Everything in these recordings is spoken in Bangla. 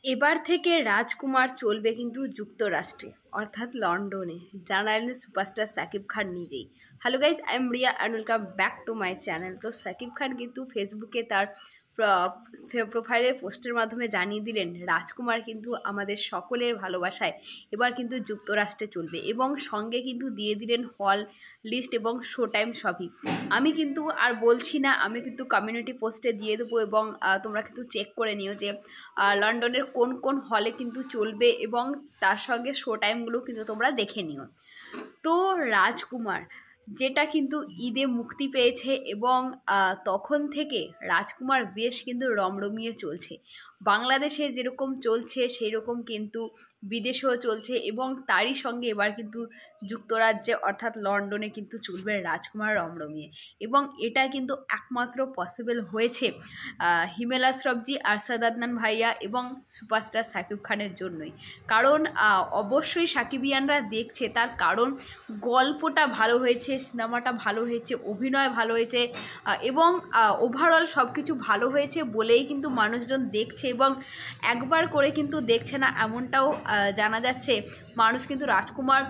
এবার থেকে রাজকুমার চলবে কিন্তু যুক্তরাষ্ট্রে অর্থাৎ লন্ডনে, জানালেন সুপারস্টার সাকিব খান নিজেই। Hello guys, I am Riya and welcome back to my channel. তো সাকিব খান কিন্তু ফেসবুকে তার প্রোফাইলের পোস্টের মাধ্যমে জানিয়ে দিলেন রাজকুমার কিন্তু আমাদের সকলের ভালোবাসায় এবার কিন্তু যুক্তরাষ্ট্রে চলবে, এবং সঙ্গে কিন্তু দিয়ে দিলেন হল লিস্ট এবং শো টাইম সবই। আমি কিন্তু আর বলছি না, আমি কিন্তু কমিউনিটি পোস্টে দিয়ে দেবো, এবং তোমরা কিন্তু চেক করে নিও যে লন্ডনের কোন কোন হলে কিন্তু চলবে, এবং তার সঙ্গে শো টাইমগুলো কিন্তু তোমরা দেখে নিও। তো রাজকুমার যেটা কিন্তু ঈদে মুক্তি পেয়েছে, এবং তখন থেকে রাজকুমার বেশ কিন্তু রমরমিয়ে চলছে। বাংলাদেশে যেরকম চলছে সেই রকম কিন্তু বিদেশেও চলছে, এবং তারই সঙ্গে এবার কিন্তু যুক্তরাজ্যে অর্থাৎ লন্ডনে কিন্তু চলবে রাজকুমার রমরমিয়ে। এবং এটা কিন্তু একমাত্র পসিবল হয়েছে হিমেল আশরাফজি, আরশাদ আদনান ভাইয়া এবং সুপারস্টার সাকিব খানের জন্যই। কারণ অবশ্যই সাকিবিয়ানরা দেখছে, তার কারণ গল্পটা ভালো হয়েছে, সিনেমাটা ভালো হয়েছে, অভিনয় ভালো হয়েছে, এবং ওভারঅল সব কিছু ভালো হয়েছে বলেই কিন্তু মানুষজন দেখছে, এবং একবার করে কিন্তু দেখছে না এমনটাও জানা যাচ্ছে। মানুষ কিন্তু রাজকুমার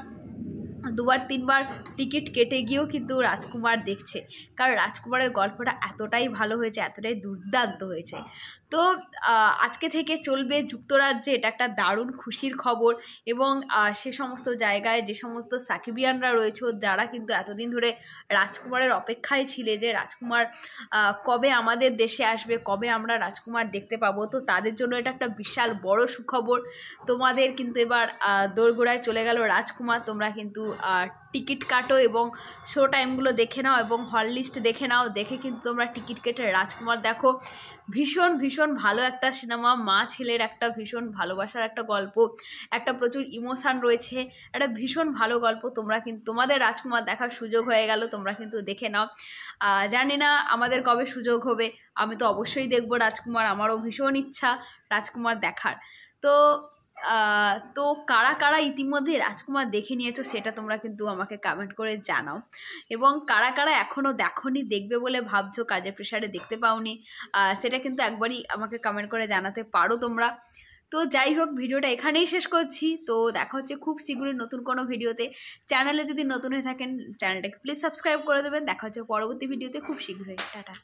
দুবার তিনবার টিকিট কেটে গিয়েও কিন্তু রাজকুমার দেখছে, কারণ রাজকুমারের গল্পটা এতটাই ভালো হয়েছে, এতটাই দুর্দান্ত হয়েছে। তো আজকে থেকে চলবে যুক্তরাজ্যে, এটা একটা দারুণ খুশির খবর। এবং সে সমস্ত জায়গায় যে সমস্ত সাকিবিয়ানরা রয়েছে, যারা কিন্তু এতদিন ধরে রাজকুমারের অপেক্ষায় ছিলে যে রাজকুমার কবে আমাদের দেশে আসবে, কবে আমরা রাজকুমার দেখতে পাবো, তো তাদের জন্য এটা একটা বিশাল বড় সুখবর। তোমাদের কিন্তু এবার দোরগোড়ায় চলে গেল রাজকুমার। তোমরা কিন্তু টিকিট কাটো এবং শো টাইমগুলো দেখে নাও, এবং হল লিস্ট দেখে নাও, দেখে কিন্তু তোমরা টিকিট কেটে রাজকুমার দেখো। ভীষণ ভীষণ ভালো একটা সিনেমা, মা ছেলের একটা ভীষণ ভালোবাসার একটা গল্প, একটা প্রচুর ইমোশান রয়েছে, একটা ভীষণ ভালো গল্প। তোমরা কিন্তু তোমাদের রাজকুমার দেখার সুযোগ হয়ে গেল, তোমরা কিন্তু দেখে নাও। জানি না আমাদের কবে সুযোগ হবে, আমি তো অবশ্যই দেখবো রাজকুমার, আমারও ভীষণ ইচ্ছা রাজকুমার দেখার। তো তো কারা কারা ইতিমধ্যে রাজকুমার দেখে নিয়েছো সেটা তোমরা কিন্তু আমাকে কমেন্ট করে জানাও, এবং কারা কারা এখনও দেখোনি, দেখবে বলে ভাবছো, কাজের প্রেশারে দেখতে পাওনি, সেটা কিন্তু একবারই আমাকে কমেন্ট করে জানাতে পারো তোমরা। তো যাই হোক, ভিডিওটা এখানেই শেষ করছি। তো দেখা হচ্ছে খুব শীঘ্রই নতুন কোনো ভিডিওতে। চ্যানেলে যদি নতুন হয়ে থাকেন চ্যানেলটাকে প্লিজ সাবস্ক্রাইব করে দেবেন। দেখা হচ্ছে পরবর্তী ভিডিওতে খুব শীঘ্রই। টাটা।